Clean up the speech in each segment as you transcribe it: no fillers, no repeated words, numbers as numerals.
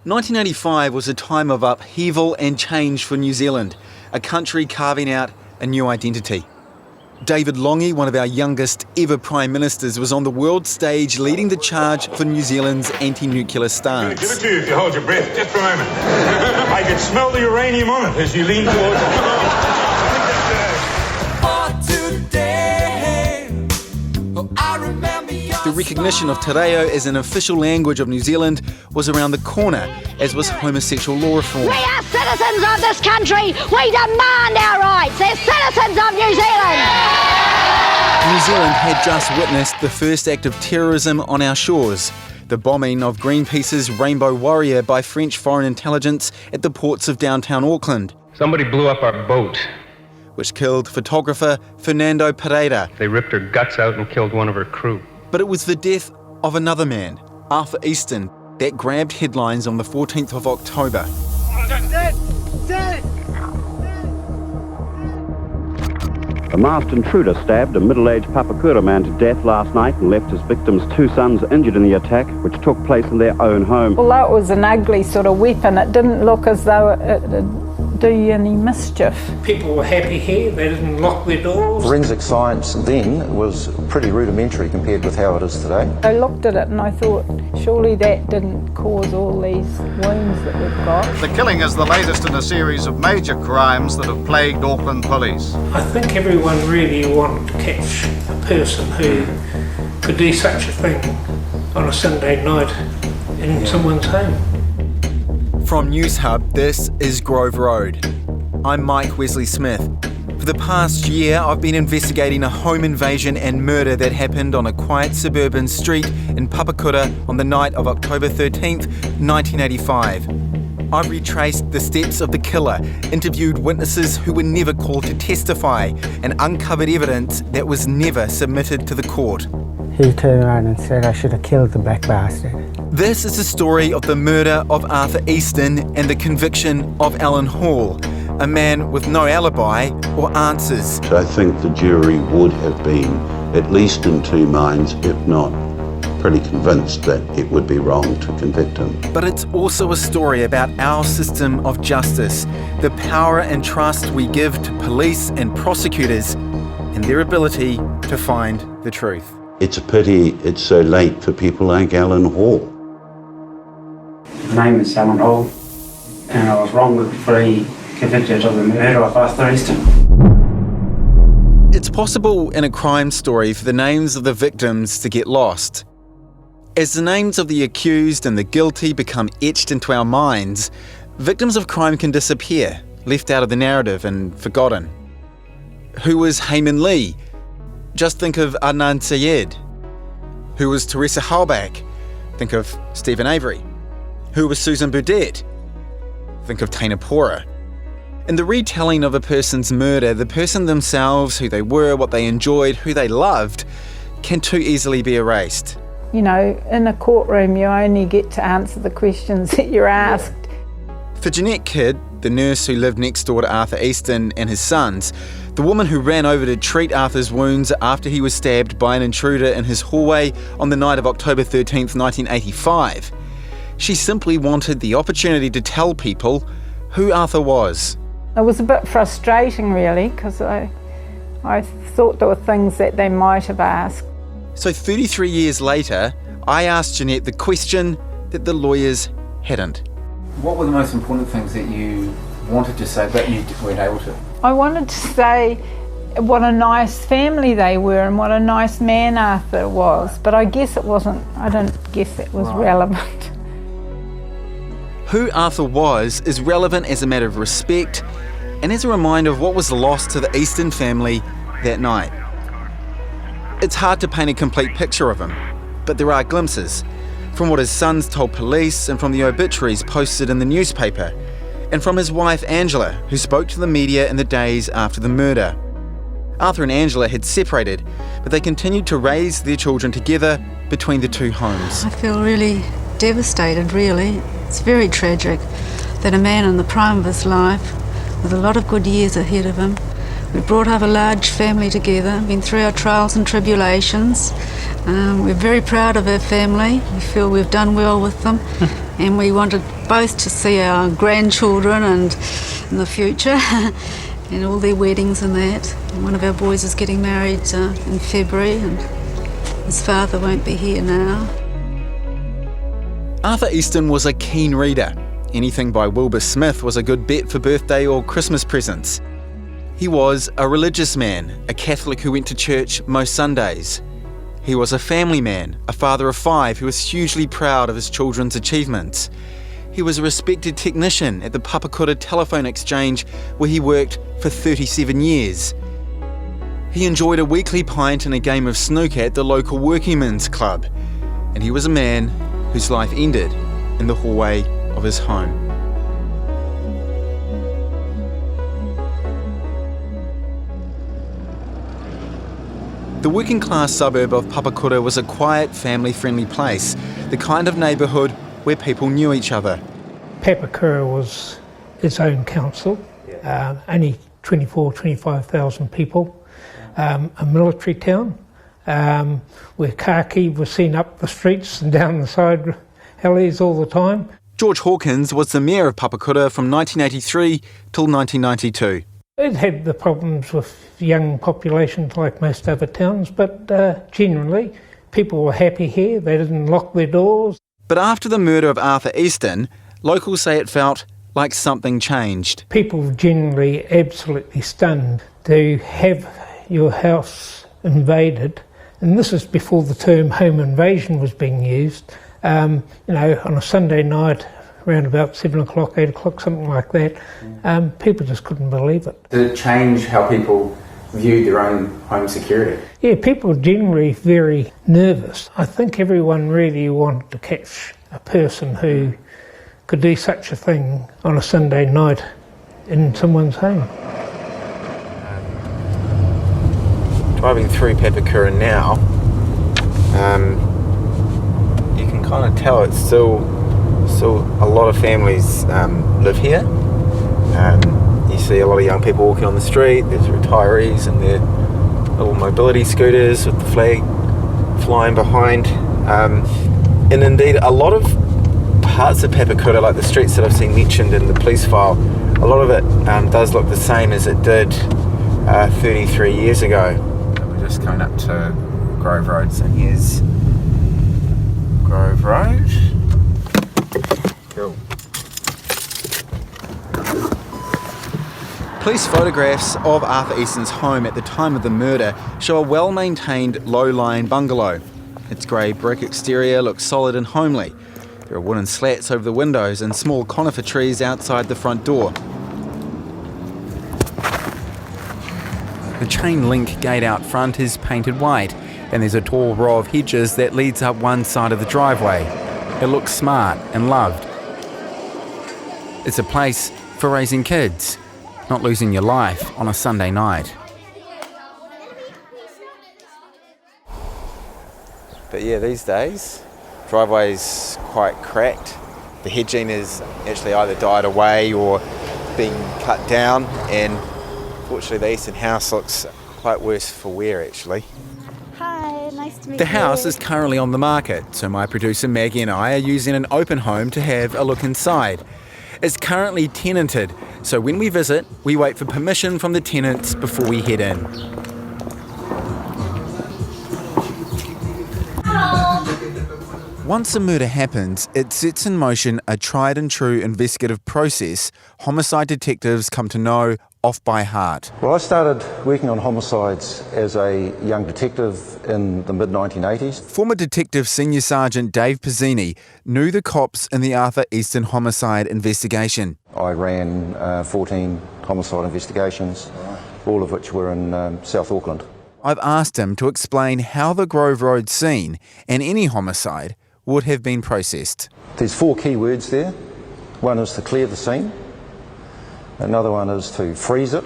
1985 was a time of upheaval and change for New Zealand, a country carving out a new identity. David Lange, one of our youngest ever Prime Ministers, was on the world stage leading the charge for New Zealand's anti-nuclear stance. Give it to you if you hold your breath, just for a moment. I can smell the uranium on it as you lean towards it. The recognition of te reo as an official language of New Zealand was around the corner, as was homosexual law reform. We are citizens of this country. We demand our rights as citizens of New Zealand. New Zealand had just witnessed the first act of terrorism on our shores, the bombing of Greenpeace's Rainbow Warrior by French foreign intelligence at the ports of downtown Auckland. Somebody blew up our boat. Which killed photographer Fernando Pereira. They ripped her guts out and killed one of her crew. But it was the death of another man, Arthur Easton, that grabbed headlines on the 14th of October. A masked intruder stabbed a middle-aged Pakeha man to death last night and left his victim's two sons injured in the attack, which took place in their own home. Although it was an ugly sort of weapon, it didn't look as though it'd do you any mischief. People were happy here, they didn't lock their doors. Forensic science then was pretty rudimentary compared with how it is today. I looked at it and I thought, surely that didn't cause all these wounds that we've got. The killing is the latest in a series of major crimes that have plagued Auckland police. I think everyone really wanted to catch a person who could do such a thing on a Sunday night in someone's home. From Newshub, this is Grove Road. I'm Mike Wesley-Smith. For the past year, I've been investigating a home invasion and murder that happened on a quiet suburban street in Pakeha on the night of October 13th, 1985. I've retraced the steps of the killer, interviewed witnesses who were never called to testify, and uncovered evidence that was never submitted to the court. He turned around and said I should have killed the black bastard. This is the story of the murder of Arthur Easton and the conviction of Alan Hall, a man with no alibi or answers. I think the jury would have been at least in two minds, if not pretty convinced that it would be wrong to convict him. But it's also a story about our system of justice, the power and trust we give to police and prosecutors, and their ability to find the truth. It's a pity it's so late for people like Alan Hall. My name is Alan Hall, and I was wrongfully convicted of the murder of Arthur Easton. It's possible in a crime story for the names of the victims to get lost. As the names of the accused and the guilty become etched into our minds, victims of crime can disappear, left out of the narrative and forgotten. Who was Hayman Lee? Just think of Adnan Syed. Who was Teresa Halbach? Think of Stephen Avery. Who was Susan Burdett? Think of Taina Pora. In the retelling of a person's murder, the person themselves, who they were, what they enjoyed, who they loved, can too easily be erased. You know, in a courtroom you only get to answer the questions that you're asked. For Jeanette Kidd, the nurse who lived next door to Arthur Easton and his sons, the woman who ran over to treat Arthur's wounds after he was stabbed by an intruder in his hallway on the night of October 13th, 1985, she simply wanted the opportunity to tell people who Arthur was. It was a bit frustrating really, because I thought there were things that they might have asked. So 33 years later, I asked Jeanette the question that the lawyers hadn't. What were the most important things that you wanted to say but you weren't able to? I wanted to say what a nice family they were and what a nice man Arthur was, but I guess it wasn't, I don't guess it was relevant. Who Arthur was is relevant as a matter of respect and as a reminder of what was lost to the Easton family that night. It's hard to paint a complete picture of him, but there are glimpses, from what his sons told police and from the obituaries posted in the newspaper, and from his wife Angela, who spoke to the media in the days after the murder. Arthur and Angela had separated, but they continued to raise their children together between the two homes. I feel really devastated, really. It's very tragic that a man in the prime of his life, with a lot of good years ahead of him, we brought up a large family together, been through our trials and tribulations. We're very proud of our family. We feel we've done well with them. and we wanted both to see our grandchildren and in the future and all their weddings and that. And one of our boys is getting married in February, and his father won't be here now. Arthur Easton was a keen reader. Anything by Wilbur Smith was a good bet for birthday or Christmas presents. He was a religious man, a Catholic who went to church most Sundays. He was a family man, a father of 5 who was hugely proud of his children's achievements. He was a respected technician at the Pakeha telephone exchange where he worked for 37 years. He enjoyed a weekly pint and a game of snooker at the local workingmen's club. And he was a man whose life ended in the hallway of his home. The working class suburb of Pakeha was a quiet, family-friendly place, the kind of neighbourhood where people knew each other. Pakeha was its own council, only 25,000 people, a military town, where khaki was seen up the streets and down the side alleys all the time. George Hawkins was the mayor of Pakeha from 1983 till 1992. It had the problems with young populations like most other towns, but generally people were happy here. They didn't lock their doors. But after the murder of Arthur Easton, locals say it felt like something changed. People were generally absolutely stunned to have your house invaded, and this is before the term home invasion was being used. On a Sunday night, around about 7 o'clock, 8 o'clock, something like that, people just couldn't believe it. Did it change how people viewed their own home security? Yeah, people were generally very nervous. I think everyone really wanted to catch a person who could do such a thing on a Sunday night in someone's home. Driving through Pakeha now, you can kind of tell it's still a lot of families live here. You see a lot of young people walking on the street. There's retirees and their little mobility scooters with the flag flying behind. And indeed, a lot of parts of Pakeha, like the streets that I've seen mentioned in the police file, a lot of it does look the same as it did 33 years ago. We're just coming up to Grove Road, so here's Grove Road. Cool. Police photographs of Arthur Easton's home at the time of the murder show a well-maintained, low-lying bungalow. Its grey brick exterior looks solid and homely. There are wooden slats over the windows and small conifer trees outside the front door. The chain-link gate out front is painted white, and there's a tall row of hedges that leads up one side of the driveway. It looks smart and loved. It's a place for raising kids, not losing your life on a Sunday night. But yeah, these days, driveway's quite cracked. The hedging is actually either died away or being cut down, and fortunately the Easton house looks quite worse for wear actually. Hi, nice to meet you. The house is currently on the market, so my producer Maggie and I are using an open home to have a look inside. It's currently tenanted, so when we visit, we wait for permission from the tenants before we head in. Once a murder happens, it sets in motion a tried and true investigative process homicide detectives come to know off by heart. Well, I started working on homicides as a young detective in the mid-1980s. Former Detective Senior Sergeant Dave Pizzini knew the cops in the Arthur Easton homicide investigation. I ran 14 homicide investigations, all of which were in South Auckland. I've asked him to explain how the Grove Road scene and any homicide would have been processed. There's 4 key words there. One is to clear the scene. Another one is to freeze it,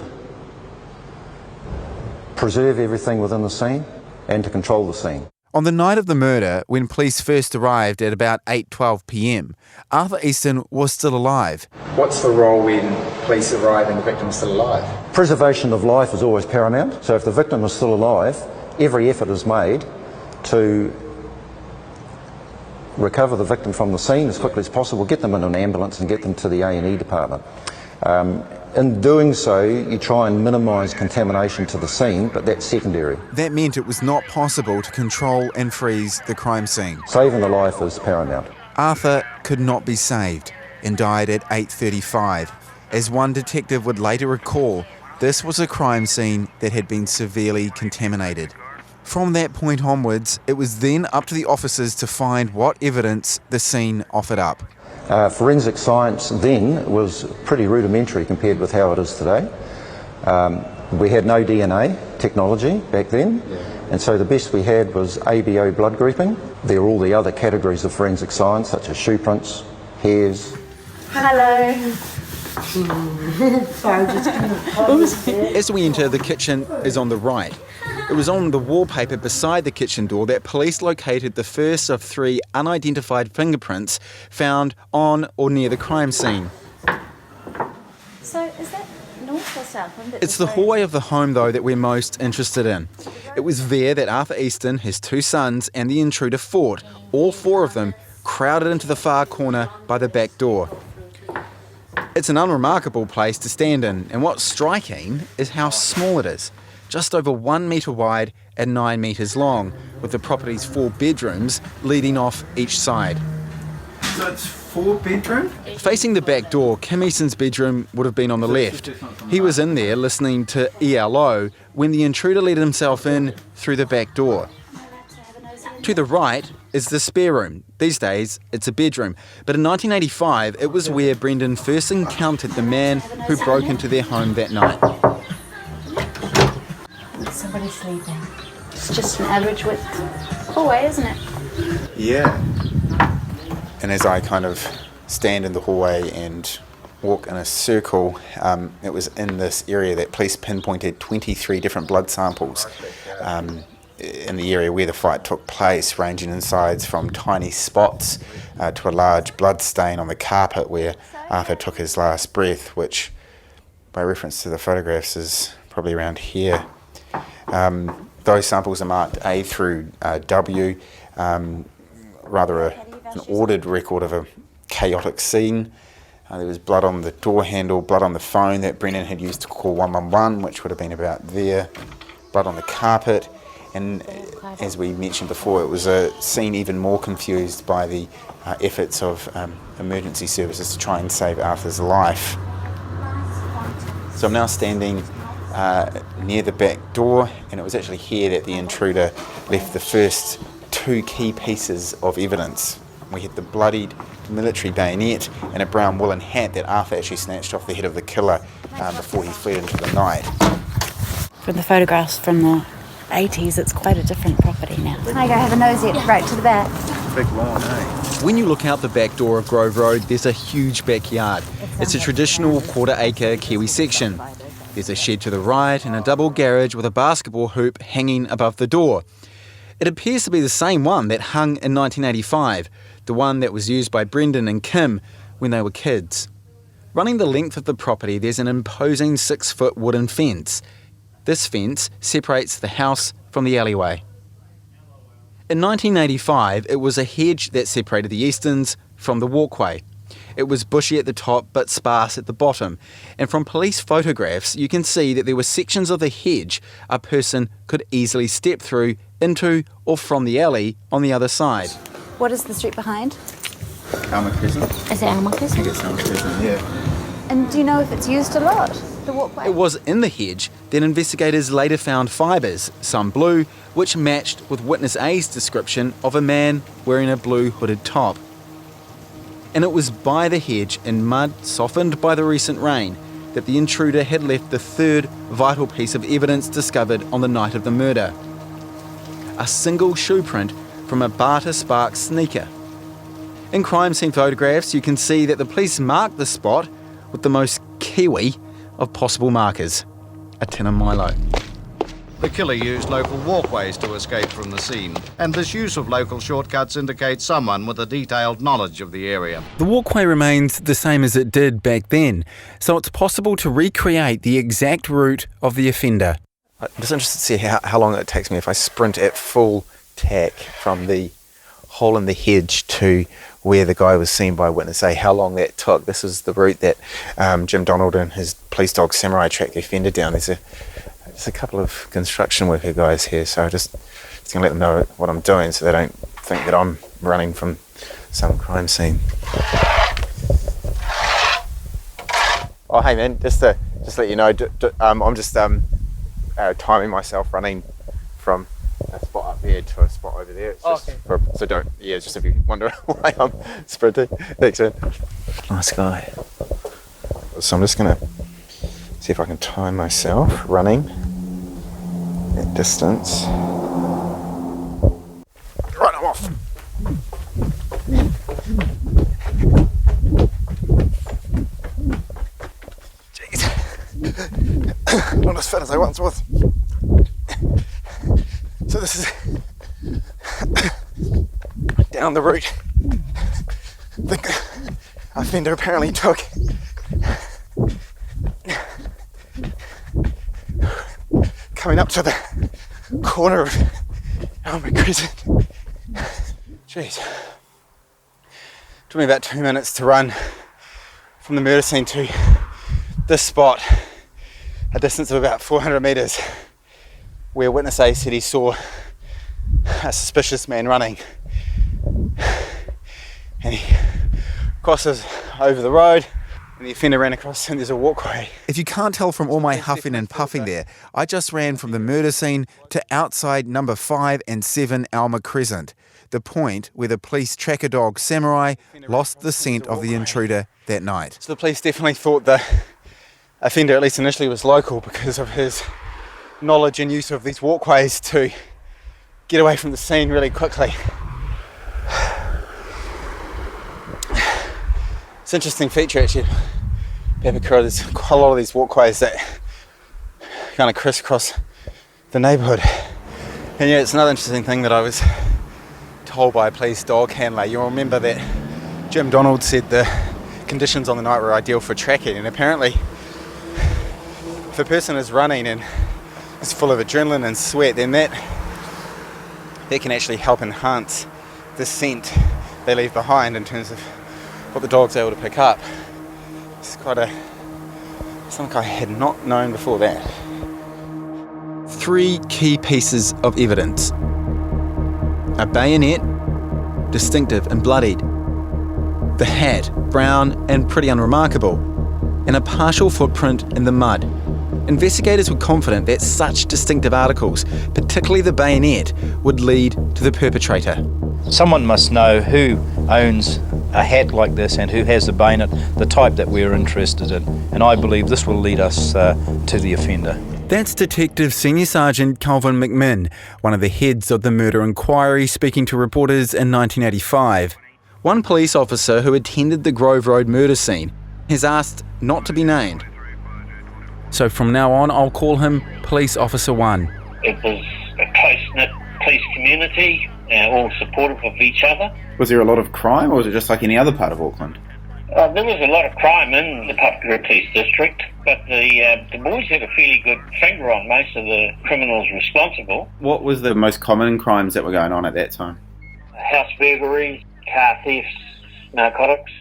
preserve everything within the scene, and to control the scene. On the night of the murder, when police first arrived at about 8:12 p.m, Arthur Easton was still alive. What's the role when police arrive and the victim's still alive? Preservation of life is always paramount. So if the victim is still alive, every effort is made to recover the victim from the scene as quickly as possible, get them in an ambulance and get them to the A&E department. In doing so, you try and minimise contamination to the scene, but that's secondary. That meant it was not possible to control and freeze the crime scene. Saving the life is paramount. Arthur could not be saved and died at 8:35. As one detective would later recall, this was a crime scene that had been severely contaminated. From that point onwards, it was then up to the officers to find what evidence the scene offered up. Forensic science then was pretty rudimentary compared with how it is today. We had no DNA technology back then, and so the best we had was ABO blood grouping. There are all the other categories of forensic science, such as shoe prints, hairs. Hello. As we enter, the kitchen is on the right. It was on the wallpaper beside the kitchen door that police located the first of 3 unidentified fingerprints found on or near the crime scene. So is that north or south? It's the hallway of the home, though, that we're most interested in. It was there that Arthur Easton, his 2 sons and the intruder fought, all 4 of them crowded into the far corner by the back door. It's an unremarkable place to stand in, and what's striking is how small it is. Just over 1 metre wide and 9 metres long, with the property's 4 bedrooms leading off each side. So it's 4 bedroom? Facing the back door, Kim Easton's bedroom would have been on the left. He was in there listening to ELO when the intruder let himself in through the back door. To the right is the spare room. These days, it's a bedroom. But in 1985, it was where Brendan first encountered the man who broke into their home that night. Somebody's sleeping. It's just an average width hallway, isn't it? Yeah. And as I kind of stand in the hallway and walk in a circle, it was in this area that police pinpointed 23 different blood samples in the area where the fight took place, ranging in size from tiny spots to a large blood stain on the carpet where Arthur took his last breath, which, by reference to the photographs, is probably around here. Those samples are marked A through W, rather an ordered record of a chaotic scene. There was blood on the door handle, blood on the phone that Brendan had used to call 111, which would have been about there, blood on the carpet, and as we mentioned before, it was a scene even more confused by the efforts of emergency services to try and save Arthur's life. So I'm now standing near the back door, and it was actually here that the intruder left the first 2 key pieces of evidence. We had the bloodied military bayonet and a brown woolen hat that Arthur actually snatched off the head of the killer before he fled into the night. From the photographs from the 80s, it's quite a different property now. I go have a nosy right to the back. Big lawn, eh? When you look out the back door of Grove Road, there's a huge backyard. It's a traditional 1/4-acre Kiwi section. There's a shed to the right and a double garage with a basketball hoop hanging above the door. It appears to be the same one that hung in 1985, the one that was used by Brendan and Kim when they were kids. Running the length of the property, there's an imposing 6-foot wooden fence. This fence separates the house from the alleyway. In 1985, it was a hedge that separated the Eastons from the walkway. It was bushy at the top but sparse at the bottom, and from police photographs you can see that there were sections of the hedge a person could easily step through, into or from the alley on the other side. What is the street behind? Alma Crescent. Is it Alma Crescent? I think it's Alma Crescent, yeah. And do you know if it's used a lot, the walkway? It was in the hedge. Then investigators later found fibres, some blue, which matched with witness A's description of a man wearing a blue hooded top. And it was by the hedge, in mud softened by the recent rain, that the intruder had left the third vital piece of evidence discovered on the night of the murder. A single shoe print from a Barter Sparks sneaker. In crime scene photographs, you can see that the police marked the spot with the most Kiwi of possible markers, a tin of Milo. The killer used local walkways to escape from the scene, and this use of local shortcuts indicates someone with a detailed knowledge of the area. The walkway remains the same as it did back then, so it's possible to recreate the exact route of the offender. I'm just interested to see how long it takes me if I sprint at full tack from the hole in the hedge to where the guy was seen by witness A, how long that took. This is the route that Jim Donald and his police dog Samurai tracked the offender down. There's a couple of construction worker guys here, so just going to let them know what I'm doing so they don't think that I'm running from some crime scene. Oh, hey man, just to let you know, I'm just timing myself running from a spot up there to a spot over there. It's just so don't, just if you wonder why I'm sprinting. Thanks, man. Nice guy. So I'm just going to see if I can time myself running that distance. Right, I'm off. Jeez. Not as fit as I once was. So this is down the route the offender apparently took. Coming up to the corner of Elmer Crescent. Jeez. Took me about 2 minutes to run from the murder scene to this spot, a distance of about 400 metres, where witness A said he saw a suspicious man running, and he crosses over the road and the offender ran across and there's a walkway. If you can't tell from all my huffing and puffing there, I just ran from the murder scene to outside number 5 and 7 Alma Crescent, the point where the police tracker dog Samurai lost the scent of the intruder that night. So the police definitely thought the offender, at least initially, was local because of his knowledge and use of these walkways to get away from the scene really quickly. It's an interesting feature actually. Pakeha, there's quite a lot of these walkways that kind of crisscross the neighbourhood. And yeah, it's another interesting thing that I was told by a police dog handler. You'll remember that Jim Donald said the conditions on the night were ideal for tracking, and apparently if a person is running and is full of adrenaline and sweat, then that can actually help enhance the scent they leave behind in terms of what the dog's able to pick up. It's quite something I had not known before that. 3 key pieces of evidence. A bayonet, distinctive and bloodied. The hat, brown and pretty unremarkable. And a partial footprint in the mud. Investigators were confident that such distinctive articles, particularly the bayonet, would lead to the perpetrator. Someone must know who owns a hat like this and who has the bayonet, the type that we're interested in. And I believe this will lead us to the offender. That's Detective Senior Sergeant Calvin McMinn, one of the heads of the murder inquiry, speaking to reporters in 1985. One police officer who attended the Grove Road murder scene has asked not to be named. So from now on, I'll call him Police Officer 1. It was a close-knit police community, all supportive of each other. Was there a lot of crime, or was it just like any other part of Auckland? There was a lot of crime in the Pakeha Police District, but the boys had a fairly good finger on most of the criminals responsible. What was the most common crimes that were going on at that time? House burglaries, car thefts, narcotics.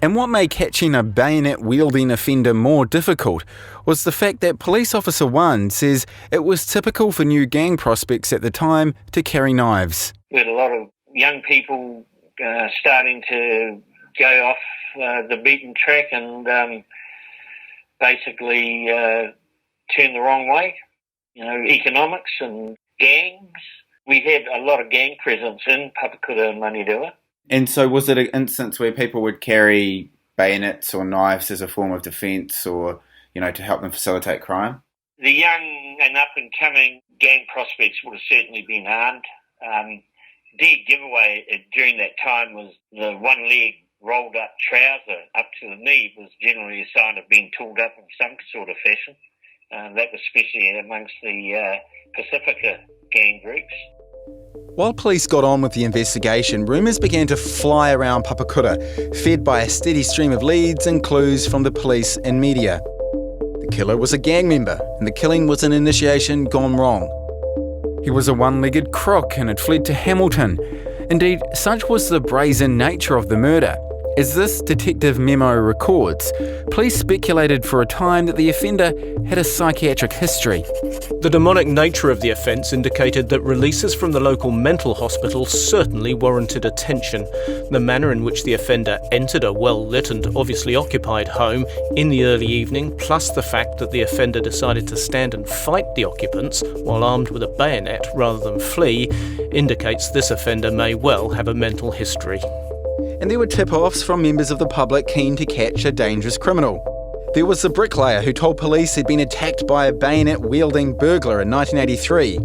And what made catching a bayonet-wielding offender more difficult was the fact that Police Officer 1 says it was typical for new gang prospects at the time to carry knives. We had a lot of young people starting to go off the beaten track and basically turn the wrong way. You know, economics and gangs. We had a lot of gang presence in Pakeha and Manirua. And so was it an instance where people would carry bayonets or knives as a form of defence or, you know, to help them facilitate crime? The young and up-and-coming gang prospects would have certainly been armed. Their giveaway during that time was the one-leg rolled-up trouser up to the knee was generally a sign of being tooled up in some sort of fashion. That was especially amongst the Pacifica gang groups. While police got on with the investigation, rumours began to fly around Pakeha, fed by a steady stream of leads and clues from the police and media. The killer was a gang member, and the killing was an initiation gone wrong. He was a one-legged crook and had fled to Hamilton, Indeed, such was the brazen nature of the murder. As this detective memo records, police speculated for a time that the offender had a psychiatric history. The demonic nature of the offence indicated that releases from the local mental hospital certainly warranted attention. The manner in which the offender entered a well-lit and obviously occupied home in the early evening, plus the fact that the offender decided to stand and fight the occupants while armed with a bayonet rather than flee, indicates this offender may well have a mental history. And there were tip-offs from members of the public keen to catch a dangerous criminal. There was the bricklayer who told police he'd been attacked by a bayonet-wielding burglar in 1983.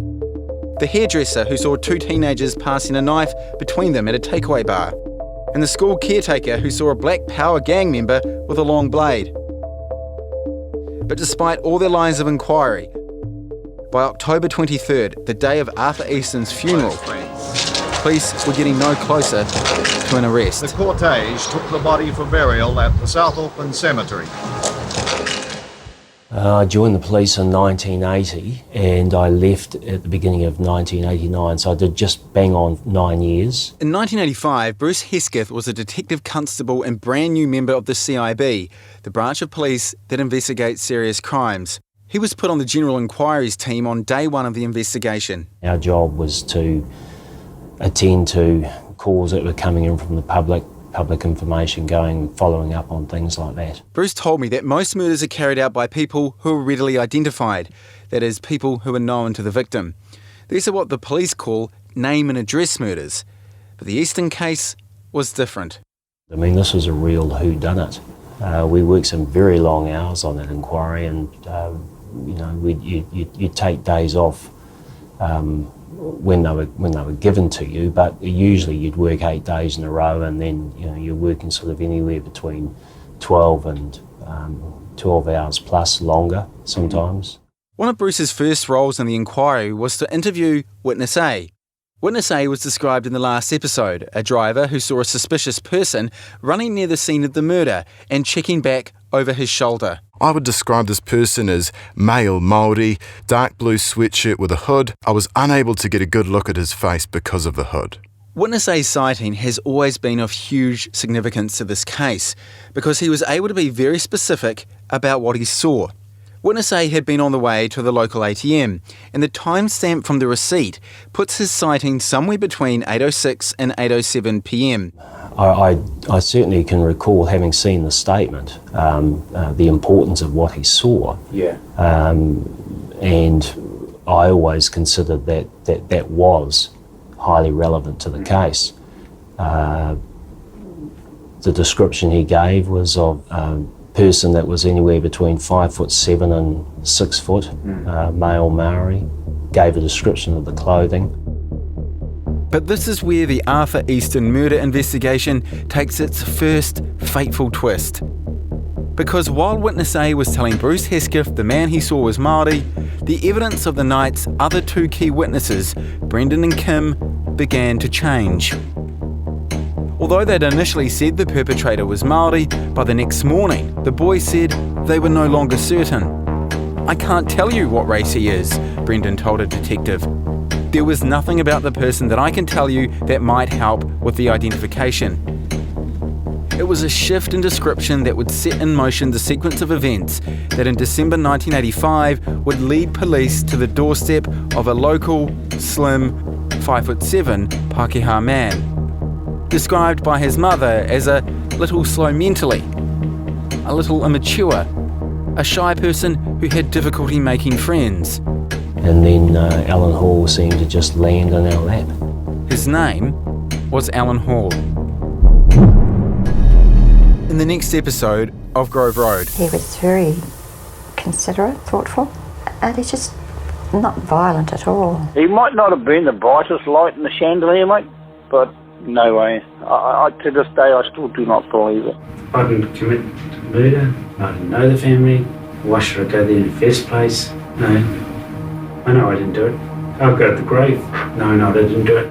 The hairdresser who saw two teenagers passing a knife between them at a takeaway bar. And the school caretaker who saw a Black Power gang member with a long blade. But despite all their lines of inquiry, by October 23rd, the day of Arthur Easton's funeral, police were getting no closer to an arrest. The cortege took the body for burial at the South Auckland Cemetery. I joined the police in 1980 and I left at the beginning of 1989, so I did just bang on 9 years. In 1985, Bruce Hesketh was a detective constable and brand new member of the CIB, the branch of police that investigates serious crimes. He was put on the General Inquiries team on day one of the investigation. Our job was to attend to calls that were coming in from the public information following up on things like that. Bruce told me that most murders are carried out by people who are readily identified, that is, people who are known to the victim. These are what the police call name and address murders. But the Easton case was different. I mean, this was a real whodunit. We worked some very long hours on that inquiry, and you'd take days off when they were given to you, but usually you'd work 8 days in a row, and then you're working sort of anywhere between 12 and 12 hours plus, longer sometimes. One of Bruce's first roles in the inquiry was to interview Witness A. Witness A was described in the last episode, a driver who saw a suspicious person running near the scene of the murder and checking back over his shoulder. I would describe this person as male Māori, dark blue sweatshirt with a hood. I was unable to get a good look at his face because of the hood. Witness A's sighting has always been of huge significance to this case because he was able to be very specific about what he saw. Witness A had been on the way to the local ATM, and the timestamp from the receipt puts his sighting somewhere between 8:06 and 8:07 p.m. I certainly can recall having seen the statement, the importance of what he saw. Yeah. And I always considered that was highly relevant to the case. The description he gave was of a person that was anywhere between 5'7" and 6 foot, male Māori. Gave a description of the clothing. But this is where the Arthur Easton murder investigation takes its first fateful twist. Because while Witness A was telling Bruce Hesketh the man he saw was Māori, the evidence of the night's other two key witnesses, Brendan and Kim, began to change. Although they'd initially said the perpetrator was Māori, by the next morning the boys said they were no longer certain. "I can't tell you what race he is," Brendan told a detective. "There was nothing about the person that I can tell you that might help with the identification." It was a shift in description that would set in motion the sequence of events that in December 1985 would lead police to the doorstep of a local, slim, 5'7" Pakeha man, described by his mother as a little slow mentally, a little immature, a shy person who had difficulty making friends. And then Alan Hall seemed to just land in our lap. His name was Alan Hall. In the next episode of Grove Road. He was very considerate, thoughtful, and he's just not violent at all. He might not have been the brightest light in the chandelier, mate, but no way. I to this day, I still do not believe it. I didn't commit murder. I didn't know the family. Why should I go there in the first place? No. I know I didn't do it. I'll go to the grave. No, I didn't do it.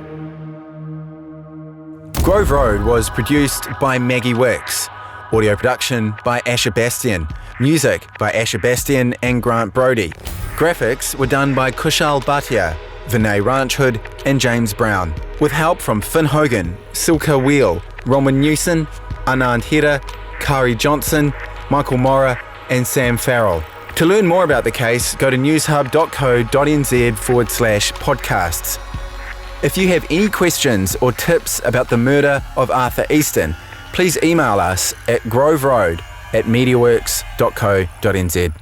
Grove Road was produced by Maggie Wicks. Audio production by Asher Bastian. Music by Asher Bastian and Grant Brody. Graphics were done by Kushal Bhatia. Vinay Ranchhood and James Brown, with help from Finn Hogan, Silka Wheel, Roman Newson, Anand Heda, Kari Johnson, Michael Mora and Sam Farrell. To learn more about the case, go to newshub.co.nz/podcasts. If you have any questions or tips about the murder of Arthur Easton, please email us at groveroad@mediaworks.co.nz.